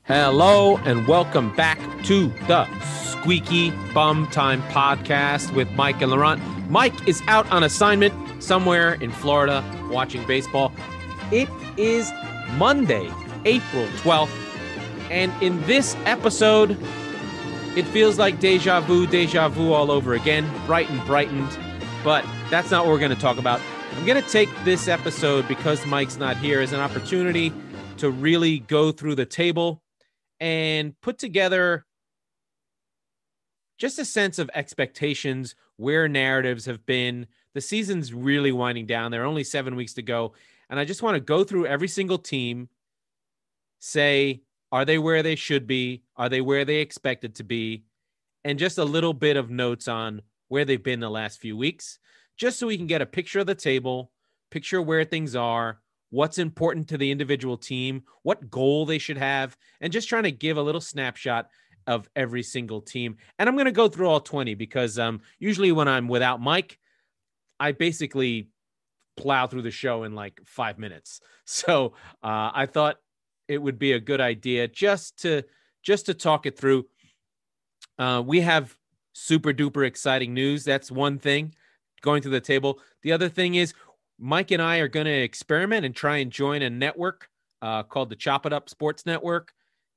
Hello and welcome back to the Squeaky Bum Time Podcast with Mike and Laurent. Mike is out on assignment somewhere in Florida watching baseball. It is Monday, April 12th, and in this episode, it feels like deja vu all over again, brightened, but that's not what we're going to talk about. I'm going to take this episode, because Mike's not here, as an opportunity to really go through the table and put together just a sense of expectations, where narratives have been. The season's really winding down. There are only 7 weeks to go. And I just want to go through every single team, say, are they where they should be? Are they where they expected to be? And just a little bit of notes on where they've been the last few weeks, just so we can get a picture of the table, picture where things are, what's important to the individual team, what goal they should have, and just trying to give a little snapshot of every single team. And I'm going to go through all 20 because usually when I'm without Mike, I basically plow through the show in like 5 minutes. So I thought it would be a good idea just to talk it through. We have super duper exciting news. That's one thing going to the table. The other thing is, Mike and I are going to experiment and try and join a network called the Chop It Up Sports Network.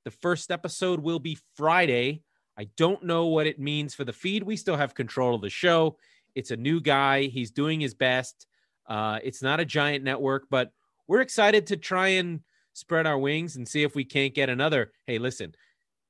The first episode will be Friday. I don't know what it means for the feed. We still have control of the show. It's a new guy. He's doing his best. It's not a giant network, but we're excited to try and spread our wings and see if we can't get another. Hey, listen,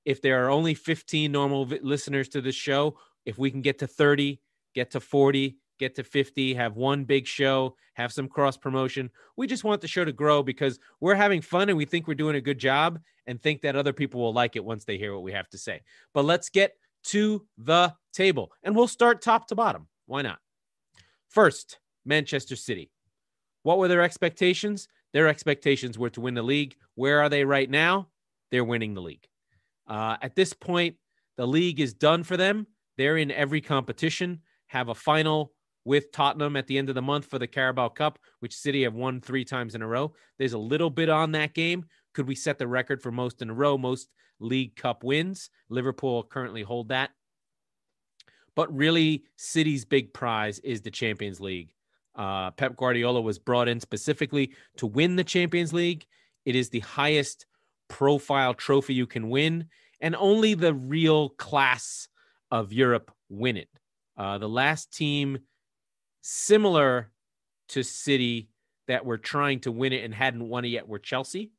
if there are only 15 normal listeners to this show, if we can get to 30, get to 40, get to 50, have one big show, have some cross promotion. We just want the show to grow because we're having fun and we think we're doing a good job and think that other people will like it once they hear what we have to say. But let's get to the table and we'll start top to bottom. Why not? First, Manchester City. What were their expectations? Their expectations were to win the league. Where are they right now? They're winning the league. At this point, the league is done for them. They're in every competition, have a final with Tottenham at the end of the month for the Carabao Cup, which City have won 3 times in a row. There's a little bit on that game. Could we set the record for most in a row, most League Cup wins? Liverpool currently hold that. But really, City's big prize is the Champions League. Pep Guardiola was brought in specifically to win the Champions League. It is the highest profile trophy you can win, and only the real class of Europe win it. The last team similar to City that were trying to win it and hadn't won it yet were Chelsea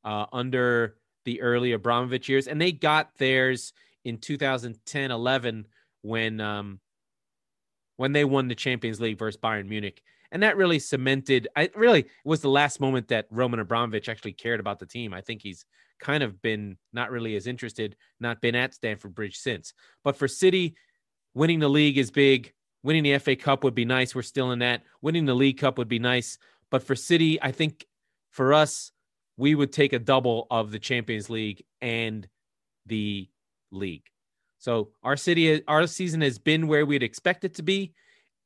under the early Abramovich years. And they got theirs in 2010-11 when they won the Champions League versus Bayern Munich. And that really cemented, it was the last moment that Roman Abramovich actually cared about the team. I think he's kind of been not really as interested, not been at Stamford Bridge since. But for City, winning the league is big. Winning the FA Cup would be nice. We're still in that. Winning the League Cup would be nice. But for City, I think for us, we would take a double of the Champions League and the league. So our season has been where we'd expect it to be.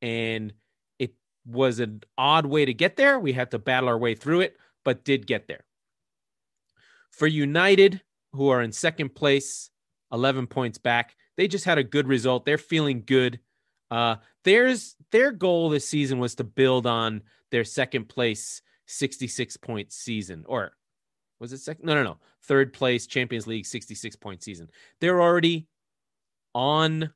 And it was an odd way to get there. We had to battle our way through it, but did get there. For United, who are in second place, 11 points back, they just had a good result. They're feeling good. Their goal this season was to build on their second place 66-point season, or was it second? No. Third place Champions League 66-point season. They're already on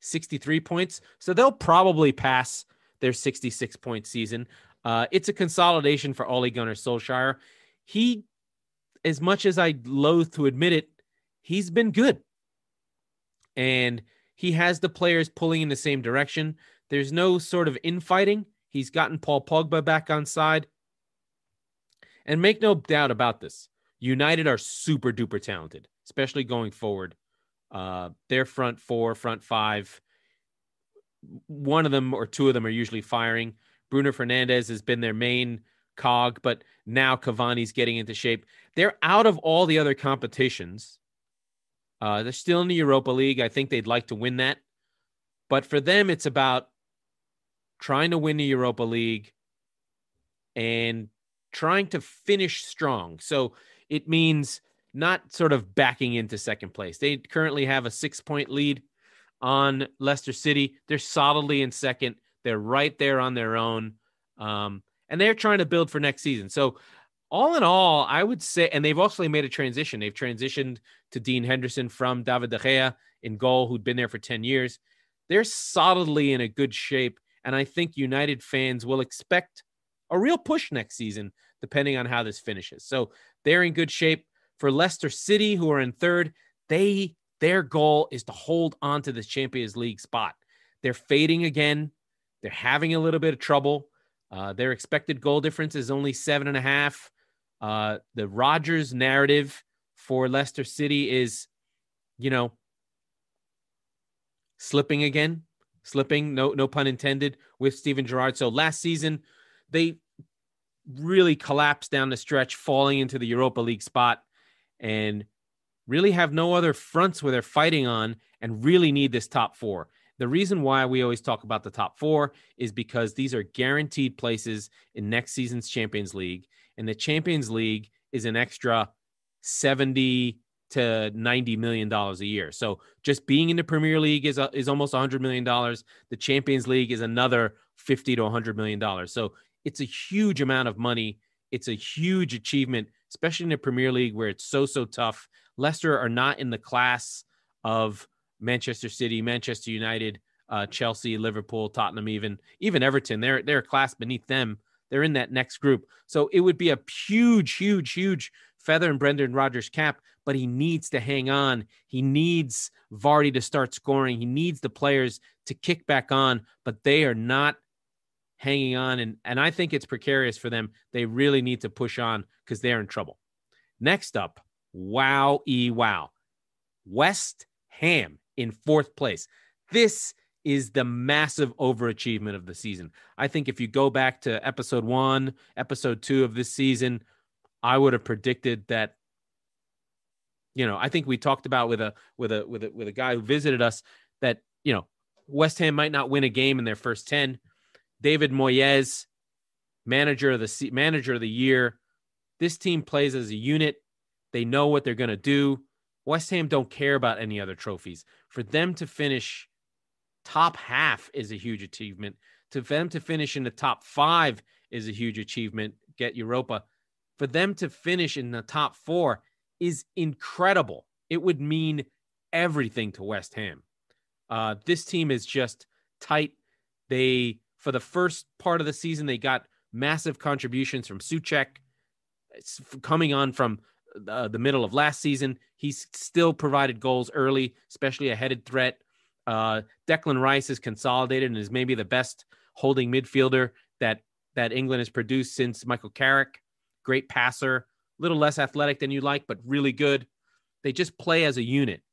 63 points, so they'll probably pass their 66-point season. It's a consolidation for Ole Gunnar Solskjaer. He, as much as I loathe to admit it, he's been good. And he has the players pulling in the same direction. There's no sort of infighting. He's gotten Paul Pogba back on side. And make no doubt about this, United are super duper talented, especially going forward. Their front four, front five, one of them or two of them are usually firing. Bruno Fernandes has been their main cog, but now Cavani's getting into shape. They're out of all the other competitions. They're still in the Europa League. I think they'd like to win that. But for them, it's about trying to win the Europa League and trying to finish strong. So it means not sort of backing into second place. They currently have a 6-point lead on Leicester City. They're solidly in second. They're right there on their own. And they're trying to build for next season. So all in all, I would say, and they've also made a transition. They've transitioned to Dean Henderson from David De Gea in goal, who'd been there for 10 years. They're solidly in a good shape. And I think United fans will expect a real push next season, depending on how this finishes. So they're in good shape. For Leicester City, who are in third, their goal is to hold on to the Champions League spot. They're fading again. They're having a little bit of trouble. Their expected goal difference is only 7.5. The Rodgers narrative for Leicester City is, slipping again. Slipping, no pun intended, with Steven Gerrard. So last season, they really collapsed down the stretch, falling into the Europa League spot, and really have no other fronts where they're fighting on and really need this top four. The reason why we always talk about the top four is because these are guaranteed places in next season's Champions League. And the Champions League is an extra 70 to $90 million a year. So just being in the Premier League is almost $100 million. The Champions League is another $50 to $100 million. So it's a huge amount of money. It's a huge achievement, especially in the Premier League where it's so tough. Leicester are not in the class of Manchester City, Manchester United, Chelsea, Liverpool, Tottenham, even Everton. They're a class beneath them. They're in that next group. So it would be a huge feather in Brendan Rodgers' cap, but he needs to hang on. He needs Vardy to start scoring. He needs the players to kick back on, but they are not hanging on. And I think it's precarious for them. They really need to push on because they're in trouble. Next up, wow. West Ham in fourth place. This is the massive overachievement of the season. I think if you go back to episode 1, episode 2 of this season, I would have predicted that, I think we talked about with a guy who visited us that, West Ham might not win a game in their first 10. David Moyes, manager of the year. This team plays as a unit. They know what they're going to do. West Ham don't care about any other trophies. For them to finish top half is a huge achievement. For them to finish in the top 5 is a huge achievement, get Europa. For them to finish in the top 4 is incredible. It would mean everything to West Ham. This team is just tight. For the first part of the season, they got massive contributions from Souček. It's coming on from the middle of last season. He's still provided goals early, especially a headed threat. Declan Rice is consolidated and is maybe the best holding midfielder that England has produced since Michael Carrick. Great passer, a little less athletic than you like, but really good. They just play as a unit.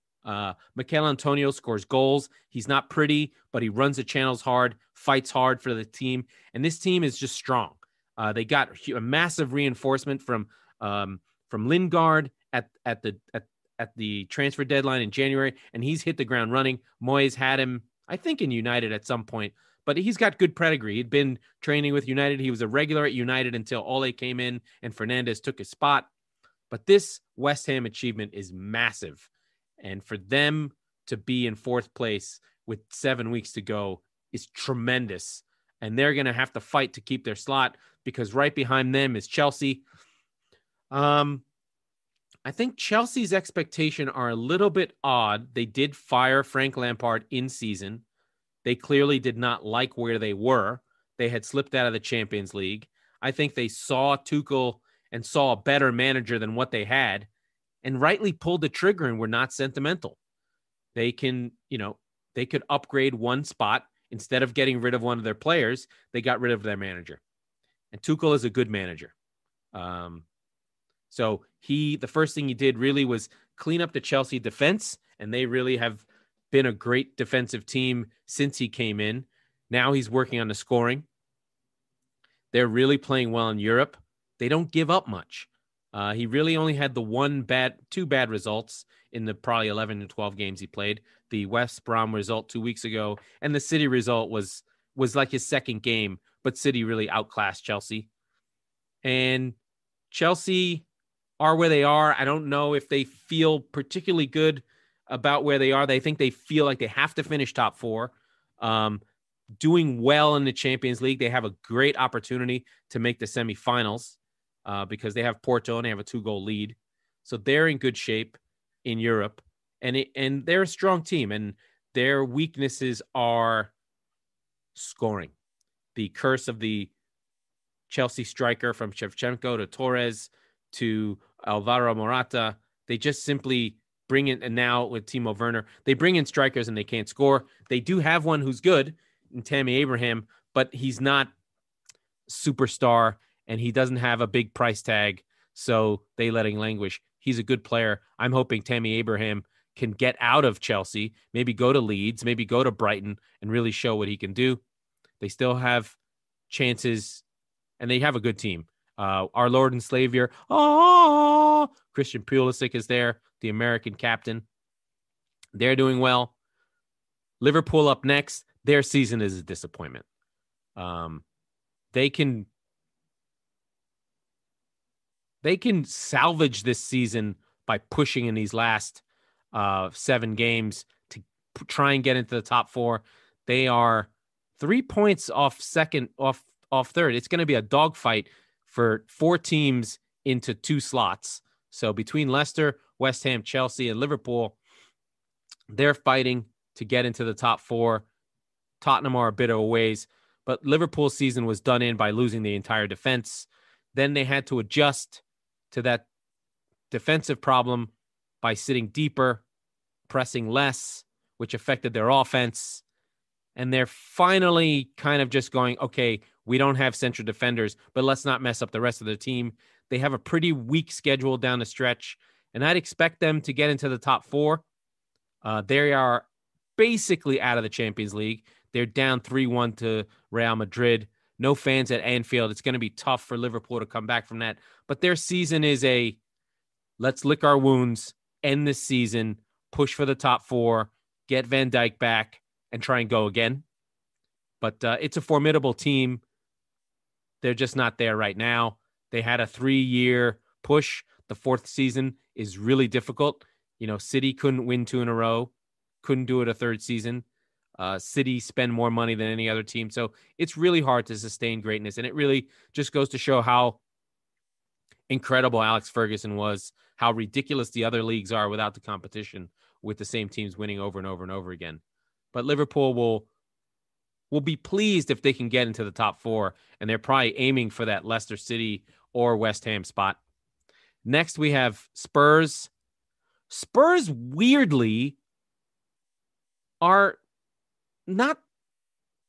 Mikel Antonio scores goals. He's not pretty, but he runs the channels hard, fights hard for the team. And this team is just strong. They got a massive reinforcement from Lingard at the transfer deadline in January, and he's hit the ground running. Moyes had him, I think, in United at some point, but he's got good pedigree. He'd been training with United. He was a regular at United until Ole came in and Fernandes took his spot. But this West Ham achievement is massive. And for them to be in fourth place with 7 weeks to go is tremendous. And they're going to have to fight to keep their slot because right behind them is Chelsea. I think Chelsea's expectation are a little bit odd. They did fire Frank Lampard in season. They clearly did not like where they were. They had slipped out of the Champions League. I think they saw Tuchel and saw a better manager than what they had and rightly pulled the trigger and were not sentimental. They could upgrade one spot. Instead of getting rid of one of their players, they got rid of their manager. And Tuchel is a good manager. So the first thing he did really was clean up the Chelsea defense, and they really have been a great defensive team since he came in. Now he's working on the scoring. They're really playing well in Europe. They don't give up much. He really only had two bad results in the probably 11 to 12 games he played. The West Brom result 2 weeks ago, and the City result was like his second game, but City really outclassed Chelsea. And Chelsea, are where they are. I don't know if they feel particularly good about where they are. They think they feel like they have to finish top four. Doing well in the Champions League. They have a great opportunity to make the semifinals because they have Porto and they have a 2-goal lead. So they're in good shape in Europe. And they're a strong team. And their weaknesses are scoring. The curse of the Chelsea striker from Shevchenko to Torres to Alvaro Morata. They just simply bring in, and now with Timo Werner, they bring in strikers and they can't score. They do have one who's good in Tammy Abraham, but he's not superstar and he doesn't have a big price tag. So they let him languish. He's a good player. I'm hoping Tammy Abraham can get out of Chelsea, maybe go to Leeds, maybe go to Brighton and really show what he can do. They still have chances and they have a good team. Our Lord and Savior, Christian Pulisic is there, the American captain. They're doing well. Liverpool up next. Their season is a disappointment. They can salvage this season by pushing in these last 7 games to try and get into the top 4. They are 3 points off third. It's going to be a dogfight for 4 teams into 2 slots. So between Leicester, West Ham, Chelsea, and Liverpool, they're fighting to get into the top 4. Tottenham are a bit of a ways, but Liverpool's season was done in by losing the entire defense. Then they had to adjust to that defensive problem by sitting deeper, pressing less, which affected their offense. And they're finally kind of just going, okay, we don't have central defenders, but let's not mess up the rest of the team. They have a pretty weak schedule down the stretch, and I'd expect them to get into the top 4. They are basically out of the Champions League. They're down 3-1 to Real Madrid. No fans at Anfield. It's going to be tough for Liverpool to come back from that. But their season is let's lick our wounds, end this season, push for the top 4, get Van Dijk back, and try and go again. But it's a formidable team. They're just not there right now. They had a 3-year push. The 4th season is really difficult. City couldn't win 2 in a row, couldn't do it a 3rd season. City spend more money than any other team. So it's really hard to sustain greatness. And it really just goes to show how incredible Alex Ferguson was, how ridiculous the other leagues are without the competition, with the same teams winning over and over and over again. But Liverpool will be pleased if they can get into the top 4, and they're probably aiming for that Leicester City or West Ham spot. Next, we have Spurs. Spurs, weirdly, are not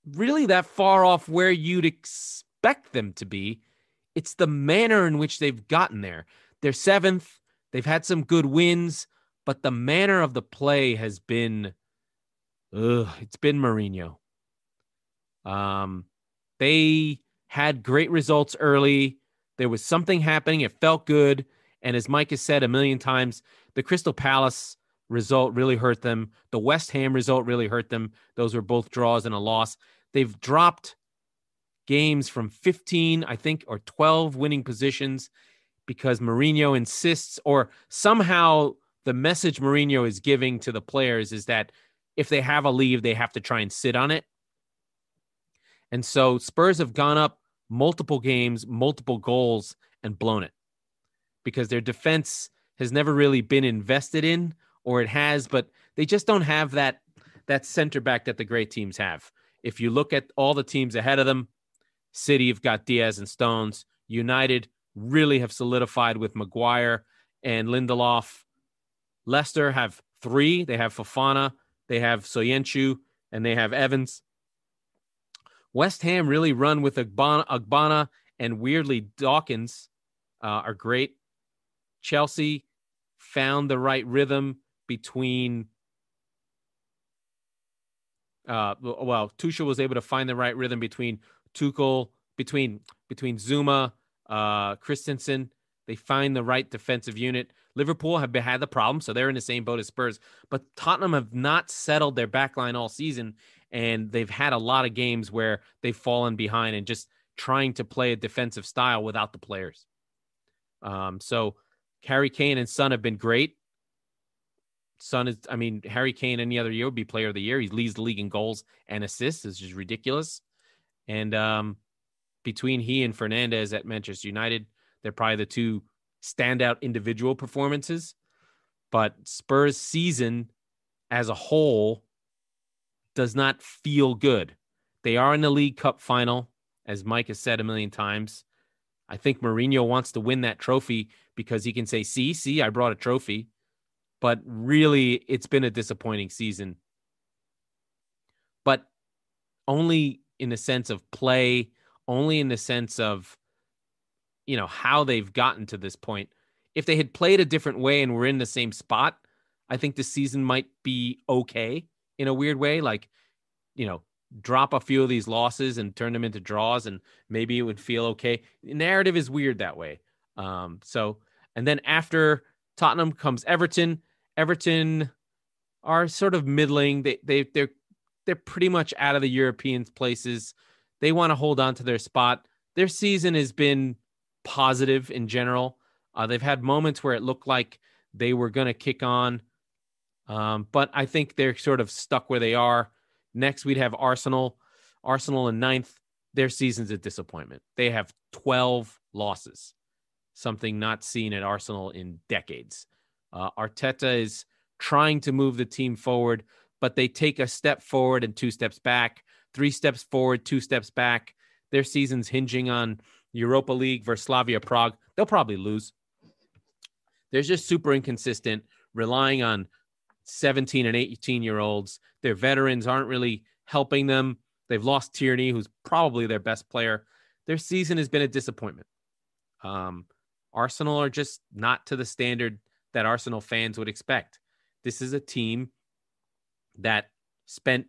really that far off where you'd expect them to be. It's the manner in which they've gotten there. They're 7th. They've had some good wins, but the manner of the play has been, it's been Mourinho. They had great results early. There was something happening. It felt good. And as Mike has said a million times, the Crystal Palace result really hurt them. The West Ham result really hurt them. Those were both draws and a loss. They've dropped games from 15, I think, or 12 winning positions because Mourinho insists, or somehow the message Mourinho is giving to the players is that if they have a lead, they have to try and sit on it. And so Spurs have gone up multiple games, multiple goals, and blown it because their defense has never really been invested in, or it has, but they just don't have that center back that the great teams have. If you look at all the teams ahead of them, City have got Diaz and Stones. United really have solidified with Maguire and Lindelof. Leicester have 3. They have Fofana, they have Soyuncu, and they have Evans. West Ham really run with Agbana and weirdly Dawkins are great. Chelsea found the right rhythm between Tuchel was able to find the right rhythm between Tuchel, between Zuma, Christensen. They find the right defensive unit. Liverpool have had the problem, so they're in the same boat as Spurs. But Tottenham have not settled their backline all season, and they've had a lot of games where they've fallen behind and just trying to play a defensive style without the players. So Harry Kane and Son have been great. Harry Kane any other year would be player of the year. He leads the league in goals and assists. It's just ridiculous. And between he and Fernandes at Manchester United, they're probably the two standout individual performances. But Spurs' season as a whole does not feel good. They are in the League Cup final, as Mike has said a million times. I think Mourinho wants to win that trophy because he can say, see, I brought a trophy. But really, it's been a disappointing season. But only in the sense of play, only in the sense of, how they've gotten to this point. If they had played a different way and were in the same spot, I think the season might be okay in a weird way. Like, drop a few of these losses and turn them into draws, and maybe it would feel okay. The narrative is weird that way. And then after Tottenham comes Everton. Everton are sort of middling. They're pretty much out of the European places. They want to hold on to their spot. Their season has been positive in general. They've had moments where it looked like they were going to kick on. But I think they're sort of stuck where they are. Next, we'd have Arsenal. Arsenal in ninth. Their season's a disappointment. They have 12 losses, something not seen at Arsenal in decades. Arteta is trying to move the team forward, but they take a step forward and 2 steps back, 3 steps forward, 2 steps back. Their season's hinging on Europa League versus Slavia Prague. They'll probably lose. They're just super inconsistent, relying on 17 and 18-year-olds. Their veterans aren't really helping them. They've lost Tierney, who's probably their best player. Their season has been a disappointment. Arsenal are just not to the standard that Arsenal fans would expect. This is a team that spent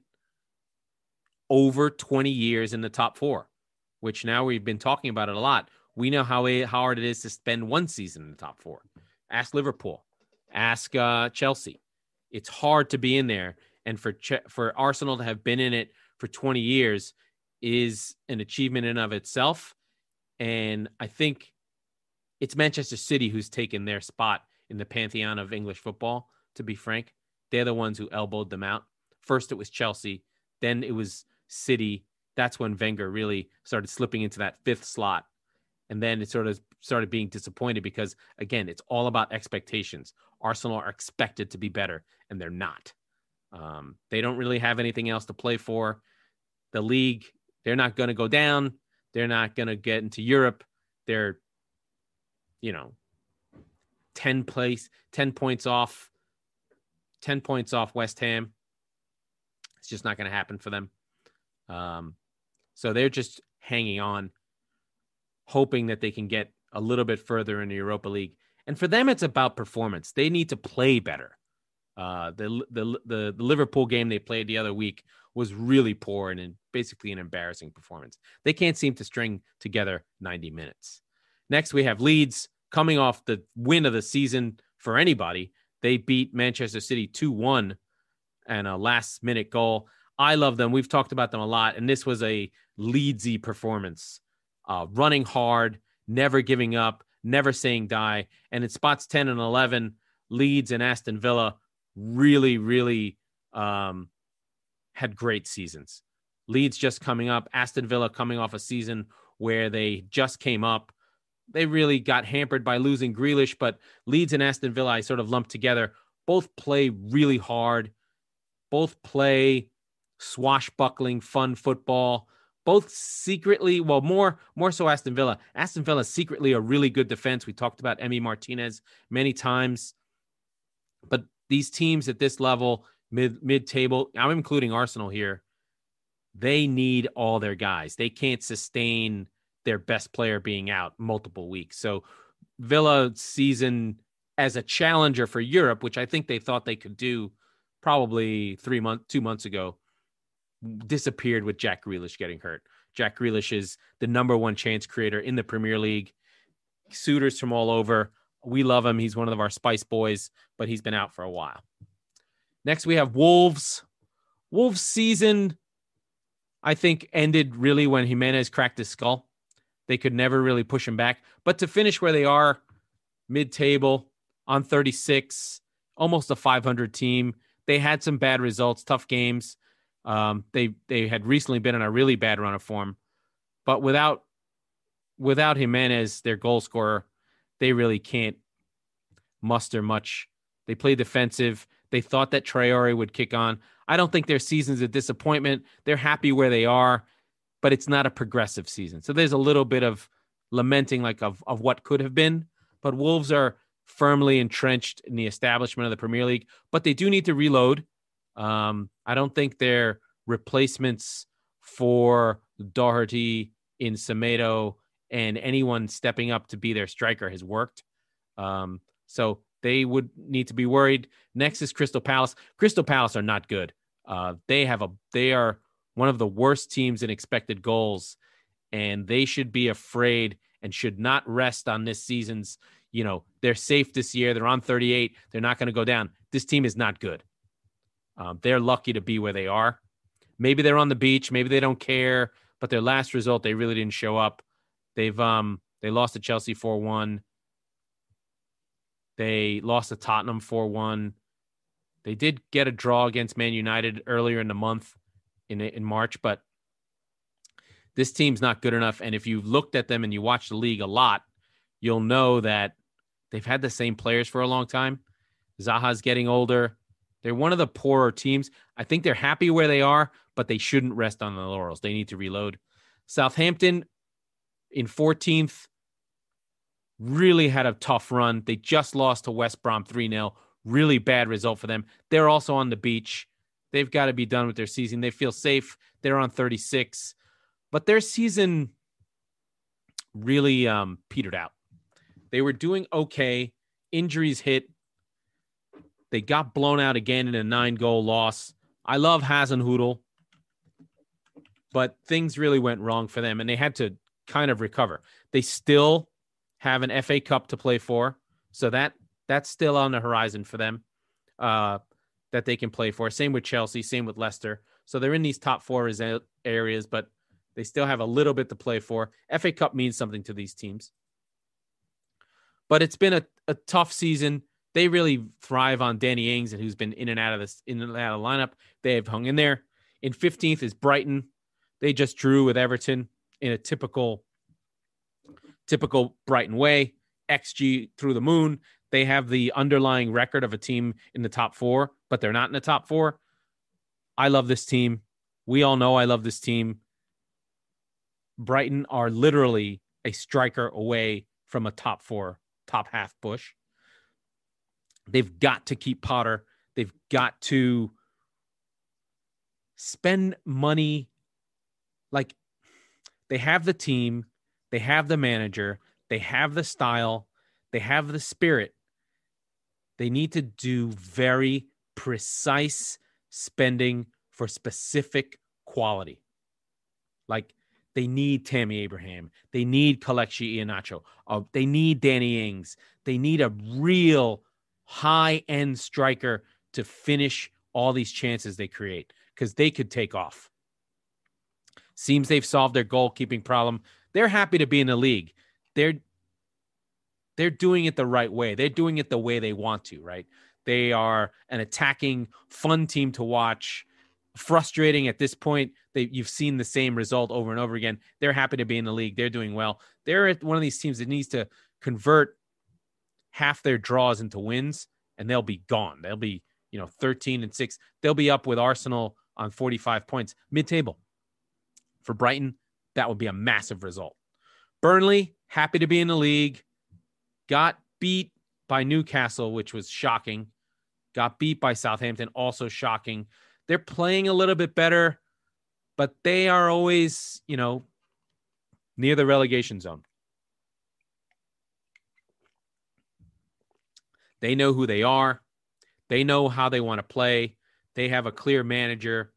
over 20 years in the top 4, which now we've been talking about it a lot. We know how hard it is to spend one season in the top 4. Ask Liverpool. Ask Chelsea. It's hard to be in there. And for Arsenal to have been in it for 20 years is an achievement in of itself. And I think it's Manchester City who's taken their spot in the pantheon of English football, to be frank. They're the ones who elbowed them out. First, it was Chelsea. Then it was City. That's when Wenger really started slipping into that 5th slot. And then it sort of started being disappointed because, again, it's all about expectations. Arsenal are expected to be better, and they're not. They don't really have anything else to play for. The league, they're not going to go down. They're not going to get into Europe. They're, 10 points off West Ham. It's just not going to happen for them. So they're just hanging on, hoping that they can get a little bit further in the Europa League. And for them, it's about performance. They need to play better. The Liverpool game they played the other week was really poor and basically an embarrassing performance. They can't seem to string together 90 minutes. Next, we have Leeds coming off the win of the season for anybody. They beat Manchester City 2-1 and a last-minute goal. I love them. We've talked about them a lot, and this was a Leedsy performance. Running hard, never giving up, never saying die. And in spots 10 and 11, Leeds and Aston Villa really, really had great seasons. Leeds just coming up, Aston Villa coming off a season where they just came up. They really got hampered by losing Grealish, but Leeds and Aston Villa I sort of lumped together. Both play really hard. Both play swashbuckling, fun football. Both secretly, well, more so Aston Villa. Aston Villa is secretly a really good defense. We talked about Emi Martinez many times. But these teams at this level, mid-table, I'm including Arsenal here, they need all their guys. They can't sustain their best player being out multiple weeks. So Villa season as a challenger for Europe, which I think they thought they could do probably 2 months ago, disappeared with Jack Grealish getting hurt. Jack Grealish is the number 1 chance creator in the Premier League. Suitors from all over. We love him. He's one of our Spice Boys, but he's been out for a while. Next, we have Wolves. Wolves season, I think, ended really when Jimenez cracked his skull. They could never really push him back. But to finish where they are, mid-table on 36, almost a 500 team. They had some bad results, tough games. They had recently been on a really bad run of form, but without Jimenez, their goal scorer, they really can't muster much. They play defensive. They thought that Traore would kick on. I don't think their season's a disappointment. They're happy where they are, but it's not a progressive season. So there's a little bit of lamenting of what could have been, but Wolves are firmly entrenched in the establishment of the Premier League, but they do need to reload. I don't think their replacements for Doherty in Semedo and anyone stepping up to be their striker has worked. So they would need to be worried. Next is Crystal Palace. Crystal Palace are not good. They are one of the worst teams in expected goals, and they should be afraid and should not rest on this season's, they're safe this year. They're on 38. They're not going to go down. This team is not good. They're lucky to be where they are. Maybe they're on the beach. Maybe they don't care, but their last result, they really didn't show up. They lost to Chelsea 4-1. They lost to Tottenham 4-1. They did get a draw against Man United earlier in the month in March, but this team's not good enough. And if you've looked at them and you watch the league a lot, you'll know that they've had the same players for a long time. Zaha's getting older. They're one of the poorer teams. I think they're happy where they are, but they shouldn't rest on the laurels. They need to reload. Southampton in 14th really had a tough run. They just lost to West Brom 3-0. Really bad result for them. They're also on the beach. They've got to be done with their season. They feel safe. They're on 36. But their season really petered out. They were doing okay. Injuries hit. They got blown out again in a 9-goal loss. I love Hasenhüttl, but things really went wrong for them, and they had to kind of recover. They still have an FA Cup to play for, so that's still on the horizon for them that they can play for. Same with Chelsea, same with Leicester. So they're in these top four areas, but they still have a little bit to play for. FA Cup means something to these teams. But it's been a tough season. They really thrive on Danny Ings, and who's been in and out of the lineup. They have hung in there. In 15th is Brighton. They just drew with Everton in a typical Brighton way. XG through the moon. They have the underlying record of a team in the top four, but they're not in the top four. I love this team. We all know I love this team. Brighton are literally a striker away from a top half push. They've got to keep Potter. They've got to spend money. Like, they have the team. They have the manager. They have the style. They have the spirit. They need to do very precise spending for specific quality. Like, they need Tammy Abraham. They need Kelechi Iheanacho. They need Danny Ings. They need a real high-end striker to finish all these chances they create, because they could take off. Seems they've solved their goalkeeping problem. They're happy to be in the league. They're doing it the right way. They're doing it the way they want to, right? They are an attacking, fun team to watch. Frustrating at this point. You've seen the same result over and over again. They're happy to be in the league. They're doing well. They're one of these teams that needs to convert half their draws into wins, and they'll be gone. They'll be, 13-6. They'll be up with Arsenal on 45 points, mid-table. For Brighton, that would be a massive result. Burnley, happy to be in the league. Got beat by Newcastle, which was shocking. Got beat by Southampton, also shocking. They're playing a little bit better, but they are always, near the relegation zone. They know who they are. They know how they want to play. They have a clear manager.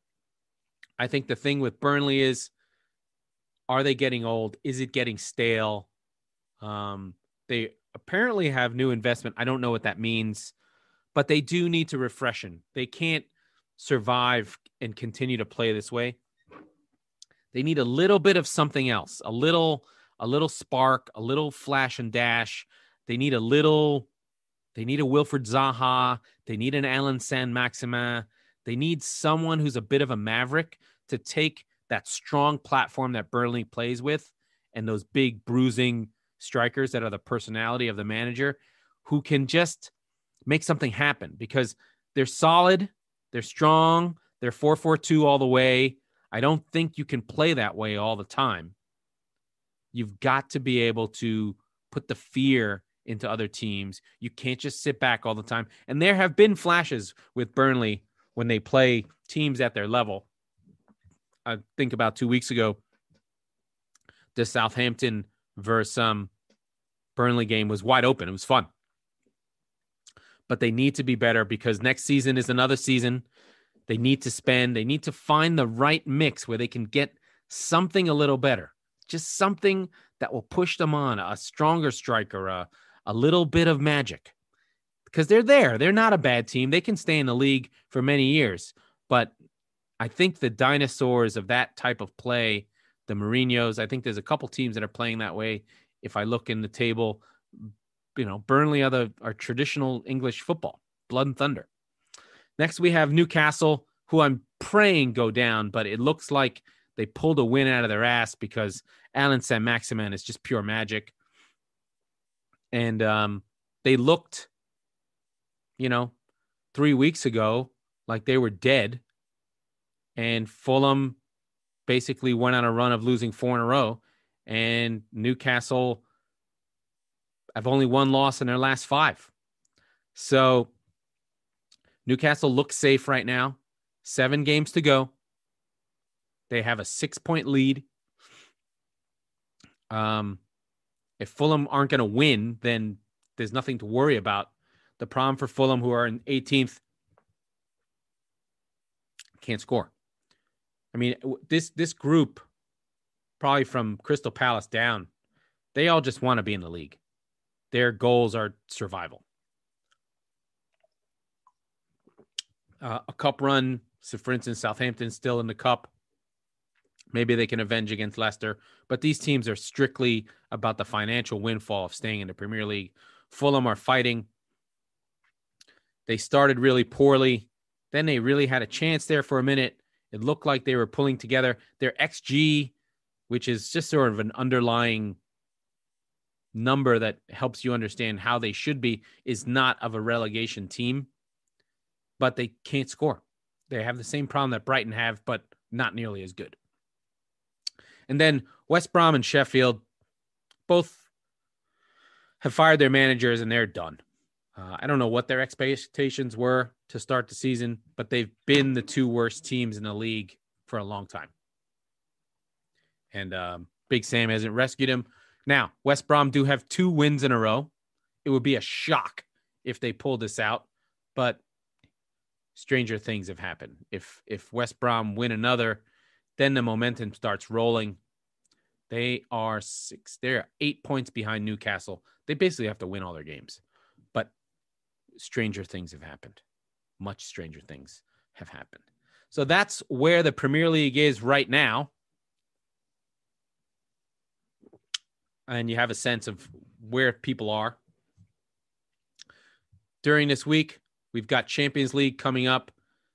I think the thing with Burnley is, are they getting old? Is it getting stale? They apparently have new investment. I don't know what that means, but they do need to refreshen. They can't survive and continue to play this way. They need a little bit of something else, a little spark, a little flash and dash, They need a Wilfred Zaha. They need an Alan Saint-Maximin. They need someone who's a bit of a maverick to take that strong platform that Burnley plays with and those big bruising strikers that are the personality of the manager who can just make something happen because they're solid, they're strong, they're 4-4-2 all the way. I don't think you can play that way all the time. You've got to be able to put the fear into other teams. You can't just sit back all the time. And there have been flashes with Burnley when they play teams at their level. I think about 2 weeks ago, the Southampton versus Burnley game was wide open. It was fun. But they need to be better because next season is another season. They need to find the right mix where they can get something a little better. Just something that will push them on, a stronger striker, a little bit of magic. Because they're there. They're not a bad team. They can stay in the league for many years. But I think the dinosaurs of that type of play, the Mourinhos, I think there's a couple teams that are playing that way. If I look in the table, Burnley are traditional English football, blood and thunder. Next, we have Newcastle, who I'm praying go down, but it looks like they pulled a win out of their ass because Alan Saint-Maximin is just pure magic. And they looked, 3 weeks ago like they were dead. And Fulham basically went on a run of losing 4 in a row. And Newcastle have only one loss in their last 5. So Newcastle looks safe right now. 7 games to go. They have a 6-point lead. If Fulham aren't going to win, then there's nothing to worry about. The problem for Fulham, who are in 18th, can't score. I mean, this group, probably from Crystal Palace down, they all just want to be in the league. Their goals are survival. A cup run, so for instance, Southampton's still in the cup. Maybe they can avenge against Leicester. But these teams are strictly about the financial windfall of staying in the Premier League. Fulham are fighting. They started really poorly. Then they really had a chance there for a minute. It looked like they were pulling together. Their XG, which is just sort of an underlying number that helps you understand how they should be, is not of a relegation team. But they can't score. They have the same problem that Brighton have, but not nearly as good. And then West Brom and Sheffield both have fired their managers and they're done. I don't know what their expectations were to start the season, but they've been the 2 worst teams in the league for a long time. And Big Sam hasn't rescued him. Now, West Brom do have 2 wins in a row. It would be a shock if they pulled this out, but stranger things have happened. If West Brom win another, then the momentum starts rolling. They are 6. They're 8 points behind Newcastle. They basically have to win all their games. But stranger things have happened. Much stranger things have happened. So that's where the Premier League is right now. And you have a sense of where people are. During this week, we've got Champions League coming up.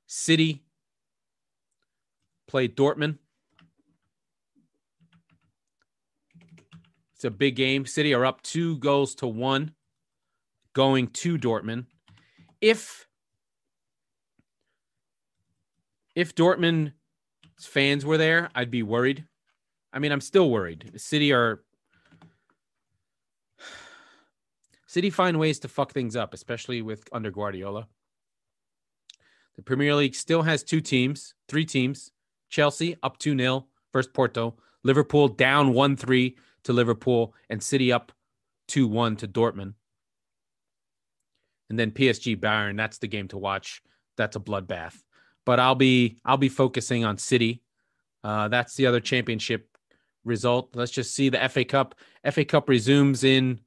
City play Dortmund. It's a big game. City are up 2-1 going to Dortmund. If Dortmund fans were there, I'd be worried. I mean, I'm still worried. City find ways to fuck things up, especially under Guardiola. The Premier League still has 3 teams. Chelsea up 2-0 versus Porto. Liverpool down 1-3 to Liverpool, and City up 2-1 to Dortmund. And then PSG Bayern, that's the game to watch. That's a bloodbath. But I'll be focusing on City. That's the other championship result. Let's just see the FA Cup. FA Cup resumes in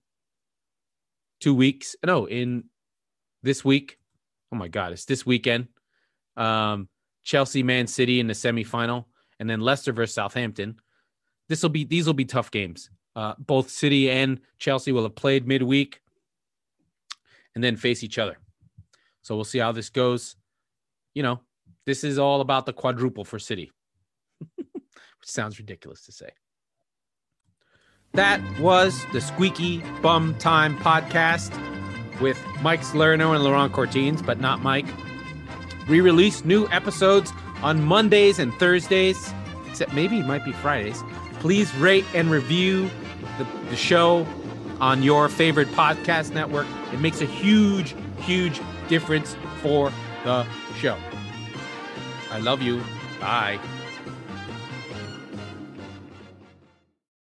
2 weeks. No, in this week. Oh my God, it's this weekend. Chelsea, Man City in the semifinal, and then Leicester versus Southampton. These will be tough games. Both City and Chelsea will have played midweek. and then face each other. So we'll see how this goes. You know, this is all about the quadruple for City, which sounds ridiculous to say. That was the Squeaky Bum Time Podcast with Mike Salerno and Laurent Cortines, but not Mike. We release new episodes on Mondays and Thursdays, except maybe it might be Fridays. Please rate and review the show on your favorite podcast network. It makes a huge, huge difference for the show. I love you. Bye.